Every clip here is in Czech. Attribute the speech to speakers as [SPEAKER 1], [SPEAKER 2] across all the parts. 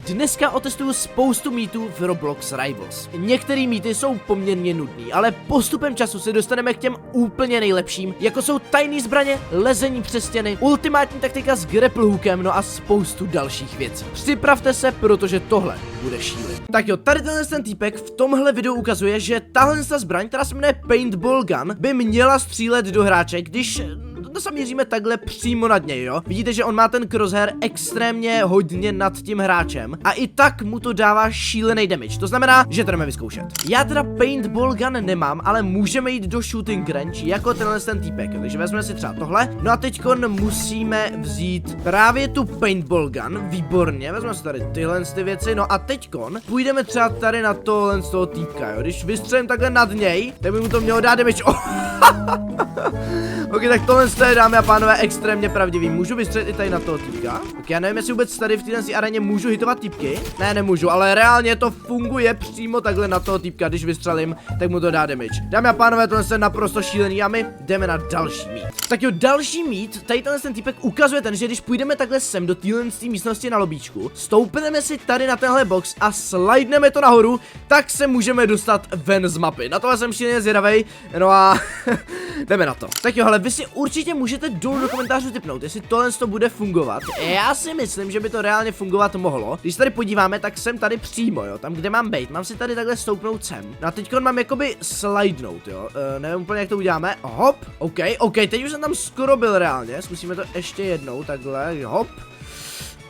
[SPEAKER 1] Dneska otestuju spoustu mýtů v Roblox Rivals. Některé mýty jsou poměrně nudný, ale postupem času se dostaneme k těm úplně nejlepším, jako jsou tajné zbraně, lezení přes stěny, ultimátní taktika s grapple hookem, no a spoustu dalších věcí. Připravte se, protože tohle bude šílený. Tak jo, tady ten týpek v tomhle videu ukazuje, že tahle zbraň, která se jmenuje Paintball Gun, by měla střílet do hráče, když se míříme takhle přímo nad něj, jo. Vidíte, že on má ten crosshair extrémně hodně nad tím hráčem a i tak mu to dává šílený damage. To znamená, že to jdeme vyzkoušet. Já teda Paintball Gun nemám, ale můžeme jít do shooting range jako ten týpek. Takže vezmeme si třeba tohle. No a teďkon musíme vzít právě tu Paintball Gun. Výborně, vezmeme si tady tyhle ty věci. No a teďkon půjdeme třeba tady na tohle z toho týpka, jo. Když vystřelím takhle nad něj, tak by mu to mělo dát damage. Oh. Ok, tak tohle je, dámy a pánové, extrémně pravdivý. Můžu vystřelit i tady na toho týpka? Ok, já nevím, jestli vůbec tady v této aréně můžu hitovat týpky. Ne, nemůžu, ale reálně to funguje přímo takhle na toho týpka. Když vystřelím, tak mu to dá damage. Dámy a pánové, tohle je naprosto šílený a my jdeme na další mít. Tak jo, další mít, tady ten týpek ukazuje že když půjdeme takhle sem do téhle místnosti na lobíčku, stoupneme si tady na tenhle box a slidneme to nahoru, tak se můžeme dostat ven z mapy. Na tohle jsem šíleně zvědavej, no a jdeme na to. Tak jo, hele, vy si určitě můžete dolů do komentářů tipnout, jestli tohle to bude fungovat. Já si myslím, že by to reálně fungovat mohlo. Když se tady podíváme, tak jsem tady přímo, jo, tam, kde mám bejt. Mám si tady takhle stoupnout sem. No a teďkon mám jakoby slidenout, jo. Nevím úplně, jak to uděláme. Hop, ok, teď už jsem tam skoro byl reálně. Zkusíme to ještě jednou, takhle, hop.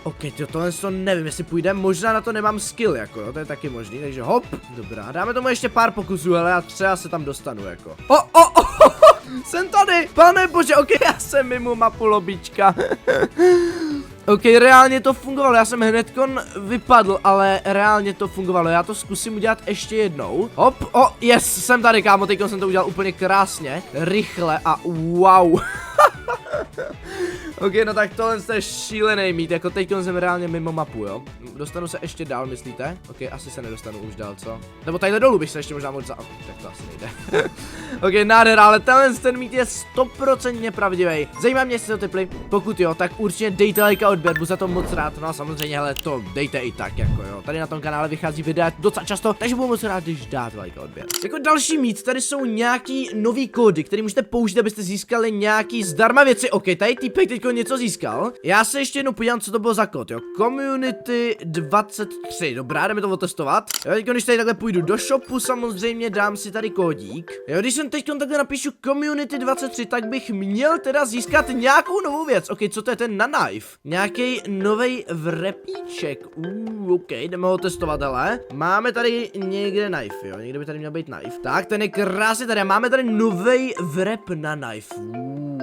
[SPEAKER 1] Ok, tohle to nevím, jestli půjde, možná na to nemám skill, jako jo, to je taky možný, takže hop, dobrá, dáme tomu ještě pár pokusů, ale já třeba se tam dostanu, jako. Jsem tady, pane bože, ok, já jsem mimo mapu lobíčka. Ok, reálně to fungovalo, já jsem hnedkon vypadl, ale reálně to fungovalo, já to zkusím udělat ještě jednou. Hop, yes, jsem tady, kámo, teďkon jsem to udělal úplně krásně, rychle a wow. Ok, no tak tohle je šílený mít, jako teď jsem reálně mimo mapu, jo. Dostanu se ještě dál, myslíte? Ok, asi se nedostanu už dál, co? Nebo tadyhle dolů bych se ještě možná mohl tak to asi nejde. Ok, nádhera, ale ten mít je 100% pravdivý. Zajímá mě, jestli to typli. Pokud jo, tak určitě dejte like a odběr, budu za to moc rád. No a samozřejmě, hele, to dejte i tak, jako jo. Tady na tom kanále vychází videa docela často, takže budu moc rád, když dáte like a odběr. Jako další mít, tady jsou nějaký nový kódy, které můžete použít, abyste získali nějaký zdarma věci. Ok, tady týpek teďko něco získal. Já se ještě jednou podívám, co to bylo za kód, jo. Community 23. Dobrá, jdeme to otestovat. Jo, teďko, když tady takhle půjdu do shopu, samozřejmě dám si tady kódík. Jo, když jsem teďko takhle napíšu Community 23, tak bych měl teda získat nějakou novou věc. Ok, co to je ten na knife? Nějaký nový vrepíček. Ok, jdeme ho testovat, hele. Máme tady někde knife, jo. Někde by tady měl být knife. Tak, ten je krásně tady. Máme tady nový vrep na knife.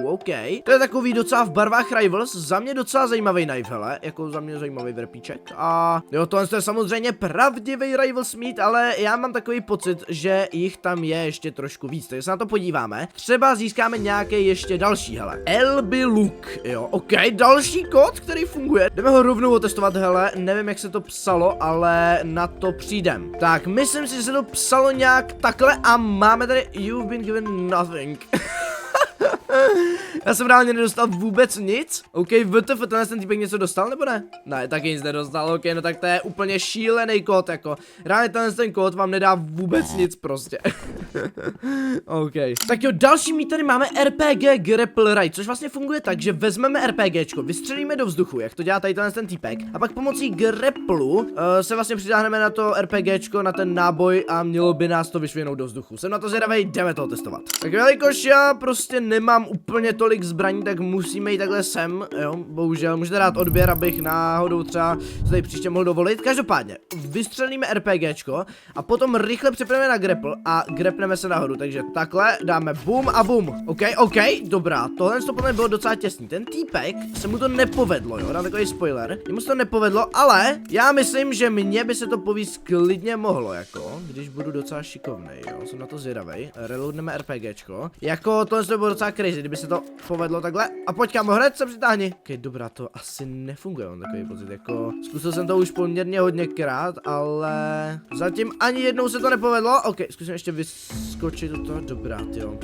[SPEAKER 1] Ok. To je takový docela v barvách Rivals, za mě docela zajímavý knife, hele, jako za mě zajímavý vrpíček. A jo, tohle je samozřejmě pravdivý Rivals mít, ale já mám takový pocit, že jich tam je ještě trošku víc, takže se na to podíváme. Třeba získáme nějaký ještě další, hele. LB Look, jo, ok, další kód, který funguje. Jdeme ho rovnou otestovat, hele, nevím, jak se to psalo, ale na to přijdem. Tak, myslím si, že se to psalo nějak takhle a máme tady You've been given nothing. Já jsem reálně nedostal vůbec nic. Ok, WTF, ten týpek něco dostal, nebo ne? Ne, taky nic nedostal, ok, no tak to je úplně šílený kód, jako. Reálně ten kód vám nedá vůbec nic prostě. Ok. Tak jo, další mít tady máme RPG Grapple Ride, což vlastně funguje tak, že vezmeme RPGčko, vystřelíme do vzduchu, jak to dělá tady ten týpek, a pak pomocí grapplu se vlastně přitáhneme na to RPGčko, na ten náboj a mělo by nás to vyšvihnout do vzduchu. Jsem na to zvědavej, jdeme to testovat. Tak jelikož já prostě nemám úplně tolik zbraní, tak musíme jít takhle sem, jo, bohužel, můžete dát odběr, abych náhodou třeba se tady příště mohl dovolit. Každopádně, vystřelíme RPGčko a potom rychle přepneme na grapple a grapneme se nahoru, takže takhle dáme boom a boom. Ok, dobrá, tohle podle bylo docela těsný. Ten týpek se mu to nepovedlo, jo, dám takový spoiler, jemu se to nepovedlo, ale já myslím, že mně by se to povíst klidně mohlo, jako, když budu docela šikovnej, jo, jsem na to zvědavej. Reloadneme RPGčko, jako tohle bylo docela crazy, kdyby se to povedlo takhle. A pojď, kámo, hned se přitáhni. Ok, dobrá, to asi nefunguje, mám takový pocit, jako zkusil jsem to už poměrně hodněkrát, ale zatím ani jednou se to nepovedlo. Ok, zkusím ještě vyskočit do toho, dobrá, jo.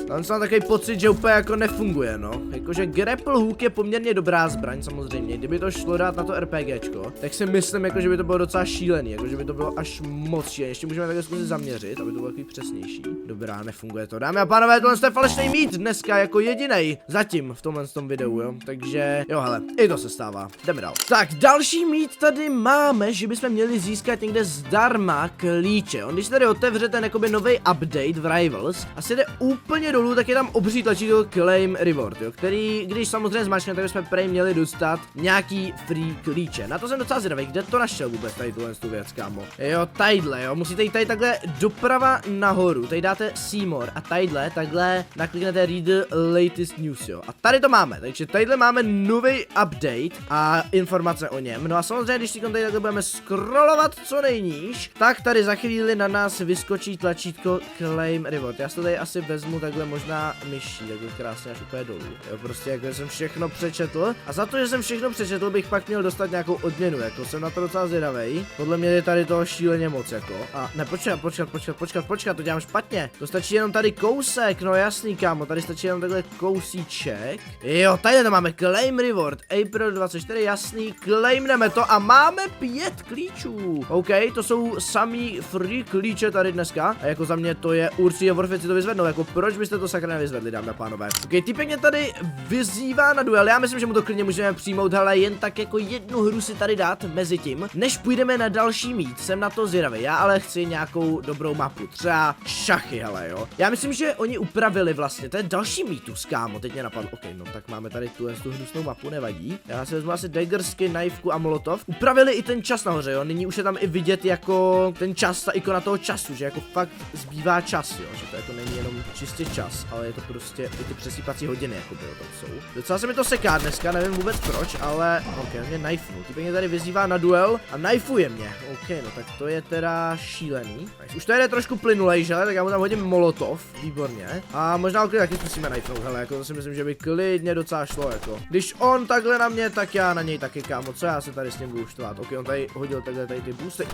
[SPEAKER 1] Tam jsem takový pocit, že úplně jako nefunguje, no. Jakože grapple hook je poměrně dobrá zbraň, samozřejmě. Kdyby to šlo dát na to RPGčko, tak si myslím, jako, že by to bylo docela šílený, jako, že by to bylo až moc šílený. Ještě můžeme takhle zkusit zaměřit, aby to bylo takový přesnější. Dobrá, nefunguje to. Dámy a pánové, tohle je falešný mít dneska jako jedinej. Zatím v tomhle tom videu, jo. Takže, jo, hele, i to se stává. Jdeme dál. Tak, další mít tady máme, že bychom měli získat někde zdarma klíče. Když si tady otevře ten jakoby nový update v Rivals a si jde úplně dolů, tak je tam obří tlačítko Claim Reward, jo, který, když samozřejmě zmačkneme, tak bychom prej měli dostat nějaký free klíče. Na to jsem docela zvědavý, kde to našel vůbec tady tuhle věc, kámo. Jo, tadyhle, jo, musíte jít tady takhle doprava nahoru, tady dáte Seymour a tadyhle, takhle nakliknete Read the latest news, jo. A tady to máme, takže tadyhle máme nový update a informace o něm. No a samozřejmě, když si tady takhle budeme scrollovat co nejníž, tak tady za chvíli na nás vyskočí tlačítko Claim Reward. Já si to tady asi vezmu takhle možná myší, takhle krásně až úplně dolů. Jo, prostě jako jsem všechno přečetl a za to, že jsem všechno přečetl, bych pak měl dostat nějakou odměnu, jako jsem na to docela zvědavej. Podle mě je tady toho šíleně moc, jako. A ne, počkat, to dělám špatně. To stačí jenom tady kousek, no jasný, kámo, tady stačí jenom takhle kousíček. Jo, tady to máme Claim Reward, April 24, jasný, claimneme to a máme 5 klíčů. OK, to jsou samý free klíče tady dneska. A jako za mě to je určitě worth si to vyzvednout, jako proč byste to sakra nevyzvedli, dámy a pánové. OK, týpek mě tady vyzývá na duel, já myslím, že mu to klidně můžeme přijmout, hele, jen tak jako jednu hru si tady dát mezi tím, než půjdeme na další mít, jsem na to zvědavý, já ale chci nějakou dobrou mapu, třeba šachy, hele, jo. Já myslím, že oni upravili vlastně, to je další mýtus, kámo, teď mě napadlo, OK, no tak máme tady tu hnusnou mapu, nevadí. Já si vezmu asi daggersky, knifeku a molotov. Upravili i ten čas nahoře, jo, nyní už je tam i vidět jako ten čas, ta ikona toho času, že jako fakt zbývá čas, jo, že to jako není jenom čistě čas, ale je to prostě i ty přesýpací hodiny, jako bylo tam jsou. Docela se mi to seká dneska, nevím vůbec proč, ale OK, mě knifnul. Ty mě tady vyzývá na duel a knifuje mě. OK, no tak to je teda šílený. Už to jde trošku plynulej, že? Tak já mu tam hodím molotov, výborně. A možná ho taky zkusíme knifnout, hele, jako to si myslím, že by klidně docela šlo, jako. Když on takhle na mě, tak já na něj taky, kámo, co já se tady s ním budu štvát. OK, on tady hodil takhle tady ty boosty.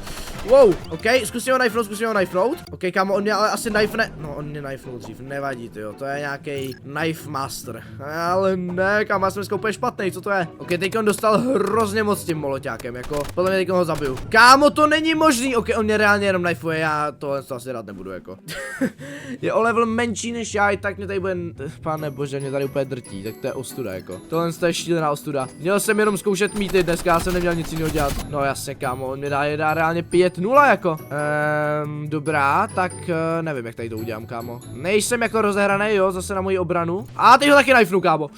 [SPEAKER 1] Wow, OK, zkusím ho knifnout. OK, kámo, on mě ale asi knifne. No, on mě knifnul dřív, nevadí, jo, to je nějaký knife master. Ale ne, kámo, já jsem dneska úplně špatný, co to je? OK, teď on dostal hrozně moc tím moloťákem, jako, podle mě teď ho zabiju. Kámo, to není možný, OK, on mě reálně jenom knifuje, já to asi rád nebudu, jako. Je o level menší než já, i tak mě tady bude, pane bože, mě tady úplně drtí, tak to je ostuda, jako. Tohle je šílená ostuda. Měl jsem jenom zkoušet mýty, dneska já jsem neměl nic jiného dělat. No jasně, kámo, on mě dá reálně 5-0, jako. Dobrá, tak nevím, jak tady to udělám, kámo. Nejsem jako rozehraný, jo, zase na moji obranu. A teď ho taky knifnu, kámo.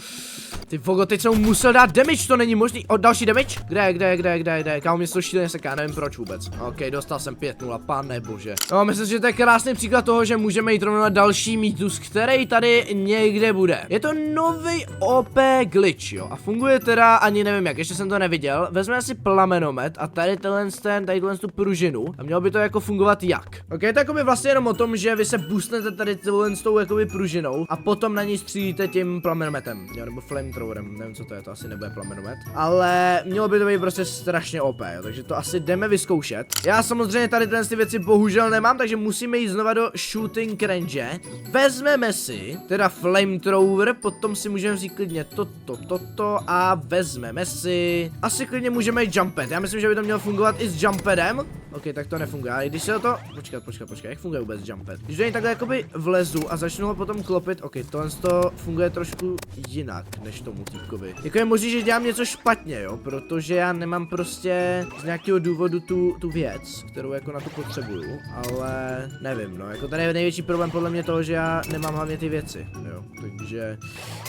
[SPEAKER 1] Ty vogo, teď jsem mu musel dát damage, to není možný. O, další damage? Kde? Kámo, mě to šíleně seká, nevím proč vůbec. OK, dostal jsem 5-0, pane bože. No, myslím, že to je krásný příklad toho, že můžeme jít rovnou na další mýtus, který tady někde bude. Je to nový OP glitch, jo, a funguje teda, ani nevím jak, ještě jsem to neviděl. Vezmeme si plamenomet a tady tuhle tu pružinu a mělo by to jako fungovat jak. OK, to jako by vlastně jenom o tom, že vy se boostnete tady s tou jakoby pružinou a potom na ní střílíte tím plamenometem, jo, nebo flamethrowerem, nevím co to je, to asi nebude plamenomet, ale mělo by to být prostě strašně OP, jo, takže to asi jdeme vyzkoušet. Já samozřejmě tady ty věci bohužel nemám, takže musíme jít znova do shooting range. Vezmeme si teda flamethrower, potom si můžeme vzít klidně toto a vezmeme si, asi klidně můžeme jít jumpet. Já myslím, že by to mělo fungovat i s jumpadem. OK, tak to nefunguje, ale když se to, počkat, jak funguje vůbec jumpet? Když do něj takhle jakoby vlezu a začnu ho potom klopit, OK, tohle to funguje trošku jinak, než tomu týpkovi. Jako je možný, že dělám něco špatně, jo, protože já nemám prostě z nějakého důvodu tu věc, kterou jako na to potřebuju, ale nevím, no, jako tady je největší problém podle mě toho, že já nemám hlavně ty věci, jo, takže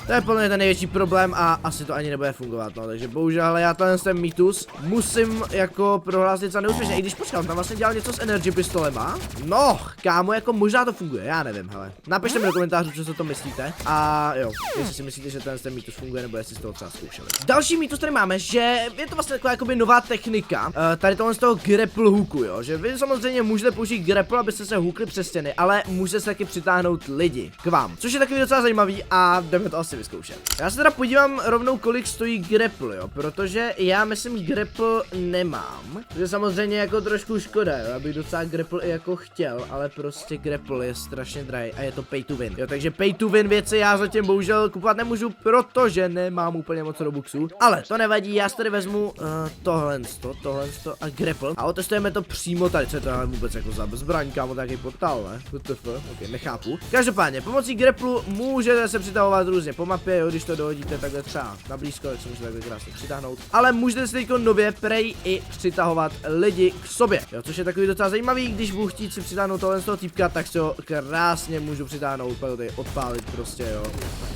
[SPEAKER 1] to je podle mě ten největší problém a asi to ani nebude fungovat, no, takže bohužel, ale já ten mýtus musím jako prohlásit za neúspěšně, i když počkám, tam vlastně dělal něco s energy pistolema, no, kámo, jako možná to funguje, já nevím, hele, napište mi do komentářů, co si to myslíte a jo, jestli si myslíte, že ten mýtus funguje funguje, nebo jestli z toho třeba zkoušeli. Další mýtus tady máme, že je to vlastně taková jakoby nová technika, tady tohle z toho grapple hooku, jo, že vy samozřejmě můžete použít grapple, abyste se hookli přes stěny, ale můžete se taky přitáhnout lidi k vám, což je takový docela zajímavý a jdeme to asi vyzkoušet. Já se teda podívám rovnou, kolik stojí grapple, jo, protože já myslím grapple nemám, takže samozřejmě jako trošku škoda, jo, abych docela grapple i jako chtěl, ale prostě grapple je strašně drahý a je to pay to win, jo, takže pay to win věci já zatím bohužel kupovat nemůžu, protože nemám úplně moc robuxů, ale to nevadí, já si tady vezmu tohle a grapple a otestujeme to přímo tady, co je to vůbec jako za zbraň, kámo, takový portál, ne? Ok, nechápu. Každopádně, pomocí grapple můžete se přitahovat různě po mapě, jo, když to dohodíte takhle třeba na blízko, tak se můžete takhle krásně přitáhnout, ale můžete si teďko nově prej i přitahovat lidi k sobě, jo, což je takový docela zajímavý, když budu chtít si přitáhnout tohle z toho týpka, tak si ho krásně můžu přitáhnout, pak tady odpálit prostě, jo.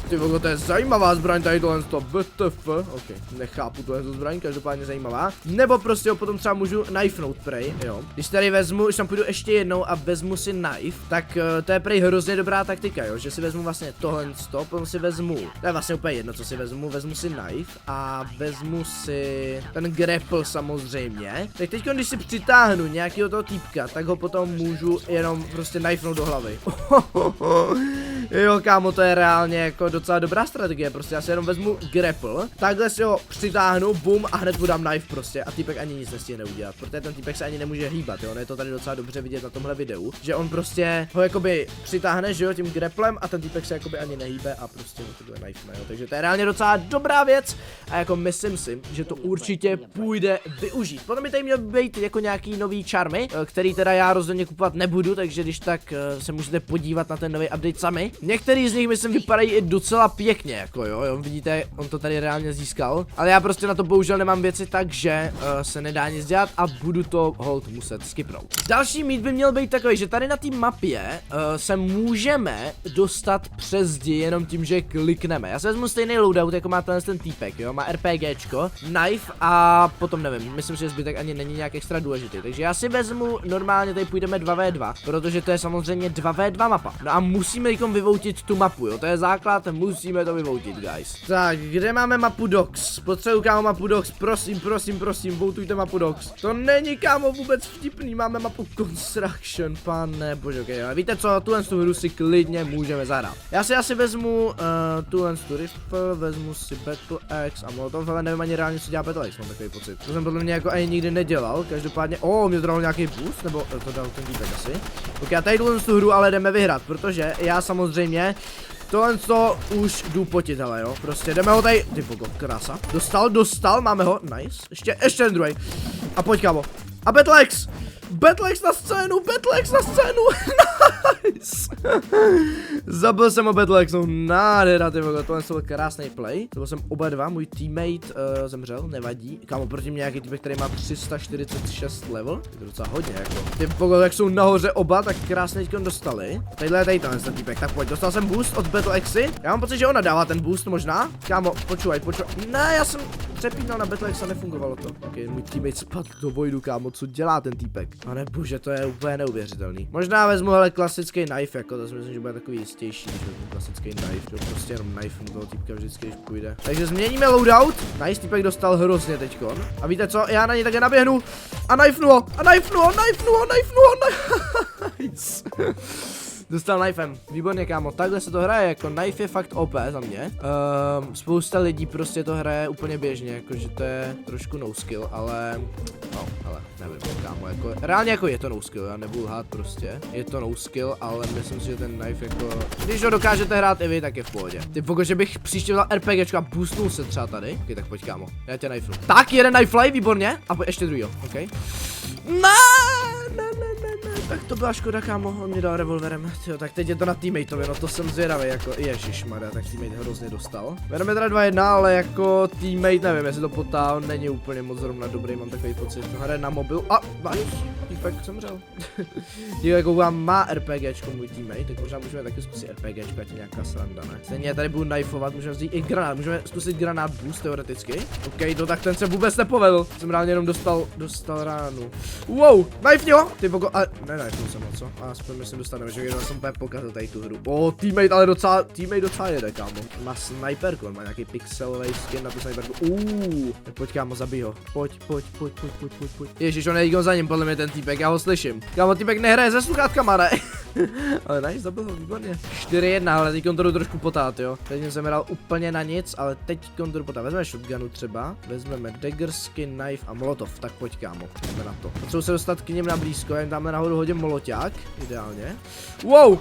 [SPEAKER 1] Ty vogo, to je zajímavá zbraň tady tohle z toho, BTF, ok, nechápu tohle zbraň, každopádně zajímavá, nebo prostě ho potom třeba můžu knifenout prej, jo. Když tady vezmu, když tam půjdu ještě jednou a vezmu si knife, tak to je prej hrozně dobrá taktika, jo, že si vezmu vlastně tohle stop, potom si vezmu, to je vlastně úplně jedno, co si vezmu si knife a vezmu si ten grapple samozřejmě. Tak teď, když si přitáhnu nějakého toho týpka, tak ho potom můžu jenom prostě knifenout do hlavy. Jo, kámo, to je reálně jako docela dobrá strategie, prostě já si jenom vezmu grapple, takhle si ho přitáhnu, bum a hned mu dám knife prostě a týpek ani nic nestihne udělat, protože ten týpek se ani nemůže hýbat, jo, je to tady docela dobře vidět na tomhle videu, že on prostě ho jakoby přitáhne, že jo, tím grapplem a ten týpek se jakoby ani nehýbe a prostě ho to bude knife, jo, takže to je reálně docela dobrá věc a jako myslím si, že to určitě půjde využít. Potom by tady měl být jako nějaký nový charmy, který teda já rozhodně kupovat nebudu, takže když tak se můžete podívat na ten nový update sami. Některý z nich myslím vypadají i docela pěkně, jako jo, vidíte, on to tady reálně získal, ale já prostě na to bohužel nemám věci, takže se nedá nic dělat a budu to hold muset skipnout. Další mít by měl být takový, že tady na té mapě se můžeme dostat přes zdi jenom tím, že klikneme. Já se vezmu stejný loadout, jako má ten týpek, jo, má RPGčko, knife a potom nevím, myslím, že zbytek ani není nějak extra důležitý, takže já si vezmu, normálně tady půjdeme 2v2, protože to je samozřejmě 2v2 mapa. No a musíme teďkom vyvoutit tu mapu, jo, to je základ, musíme to vyvoutit, guys. Tak, kde máme mapu Docks? Potřebuji, kámo, mapu Docks, prosím, voutujte mapu Docks. To není, kámo, vůbec vtipný, máme mapu Construction, pane bože, okay, ale víte co, tuhle hru si klidně můžeme zahrát. Já si asi vezmu tuhle rifle, vezmu si Battle Axe a Molotov, ale nevím ani reálně, co dělá Battle Axe, mám takový pocit. To jsem podle mě jako ani nikdy nedělal, každopádně, mě to dal nějaký boost, nebo to dal ten týpek asi. Ok, já tady tuhle hru ale jdeme vyhrát, protože já samozřejmě tohle to už jdu potit, hele jo, prostě jdeme ho tady, ty bogo, krása, dostal, máme ho, nice, ještě ten druhý. A pojď, kámo, a Battle Axe na scénu, nice. Zabil jsem o Battle Axe, nádhera, ty vogo, tohle byl krásný play, to byl jsem oba dva, můj teammate zemřel, nevadí, kámo, proti mě nějaký týpek, který má 346 level, je to docela hodně, jako, ty vogo, jak jsou nahoře oba, tak krásně teďko dostali, tadyhle je tady ten týpek, tak pojď, dostal jsem boost od Battle Axe, já mám pocit, že ona dává ten boost možná, kámo, počúvaj, ne, já jsem přepínal na Battle Axe a nefungovalo to, ok, můj teammate spadl do vojdu, kámo, co dělá ten týpek, pane bože, to je úplně neuvěřitelný, možná vezmu, hele, klasický knife, jako, to si myslím, že bude takový jistější, než vezmu klasický knife, to prostě jenom knife toho týpka vždycky, když půjde. Takže změníme loadout, nice, týpek dostal hrozně teďkon, a víte co, já na něj také naběhnu a knifenu ho, nice. Dostal knifem, výborně, kámo, takhle se to hraje, jako knife je fakt OP za mě. Spousta lidí prostě to hraje úplně běžně, jakože to je trošku no skill, ale nevím, kámo, jako, reálně jako je to no skill, já nebudu lhát prostě, je to no skill, ale myslím si, že ten knife jako, když ho dokážete hrát i vy, tak je v pohodě. Ty pokud, že bych příště vzal RPGčko a boostnul se třeba tady, ok, tak pojď, kámo, já tě knifenu. Tak, jeden knife fly, výborně, a ještě druhýho, ok. Ne, tak to byla škoda, kámo, on mě dal revolverem, tyjo, tak teď je to na teammateovi, no to jsem zvědavý, jako, ježišmarja, tak teammate hrozně dostal. Bereme teda 2-1, ale jako teammate, nevím, jestli to potál, není úplně moc zrovna dobrý, mám takový pocit, hraje na mobil, a nice, týpek zemřel. Jo, jako má RPGčko můj teammate, tak možná můžeme taky zkusit RPGčko, ať je nějaká sranda, ne? Stejně tady budu knifovat, můžeme vzít i granát, můžeme zkusit granát boost teoreticky. Ok, no tak ten se vůbec nepovedl, jsem reálně jenom dostal ránu. Wow, knife jo, ty bogo, ale nenajdu jsem ho, co? A aspoň my se dostaneme, že já jsem úplně pokazil tady tu hru. Teammate, ale docela jede, kámo. Má sniperku, on má nějaký pixelový skin na tu sniperku. Tak pojď, kámo, zabij ho. Pojď. Ježiš, on je za ním, podle mě ten týpek, já ho slyším. Kámo, týpek nehraje se sluchátkama, ne? Ale nice, zabil ho, výborně. 4-1, ale teď to jdu trošku potát, jo. Teď jsem hrál úplně na nic, ale teď to jdu potát. Vezmeme shotgunu třeba, vezmeme dagger skin, knife a molotov, tak pojď, kámo, jdeme na to. Potřebuji se dostat k ním na blízko, jen dáme nahoru hodím moloťák, ideálně. Wow!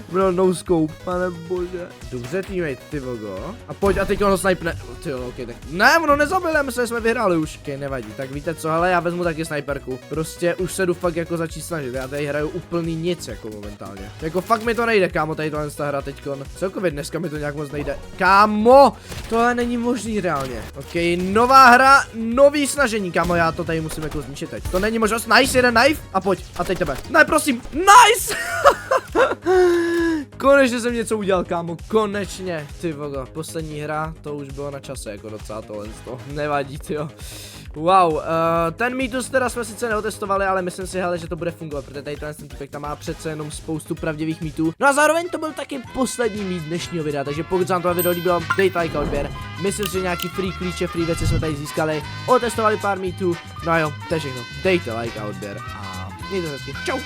[SPEAKER 1] Bro, no scope, pane bože. Dobře, teammate, ty vogo. A pojď, a teď ono snipne. Tyjo, ok, tak. Ne, ono nezabil, my jsme vyhráli už. Ok, nevadí, tak víte co, hele, já vezmu taky sniperku. Prostě už se jdu fakt jako začít snažit, já tady hraju úplný nic, jako momentálně. Jako fakt mi to nejde, kámo, tady tohle hra teďkon. Celkově dneska mi to nějak moc nejde. Kámo, tohle není možný reálně. Ok, nová hra, nový snažení, kámo, já to tady musím jako zničit teď. To není možnost, nice, jeden knife a pojď, a teď tebe. Ne, prosím, nice! Konečně jsem něco udělal, kámo, konečně, ty vogo, poslední hra, to už bylo na čase, jako docela tohle, nevadí, tyjo. Wow, ten mýtus teda jsme sice neotestovali, ale myslím si, hele, že to bude fungovat, protože tady ten typek tam má přece jenom spoustu pravdivých mýtů. No a zároveň to byl taky poslední mýt dnešního videa, takže pokud se vám to video líbilo, dejte like a odběr. Myslím si, že nějaký free klíče, free věci jsme tady získali, otestovali pár mýtů, no a jo, to je všechno, dejte like a odběr a mějte se hezky, čau.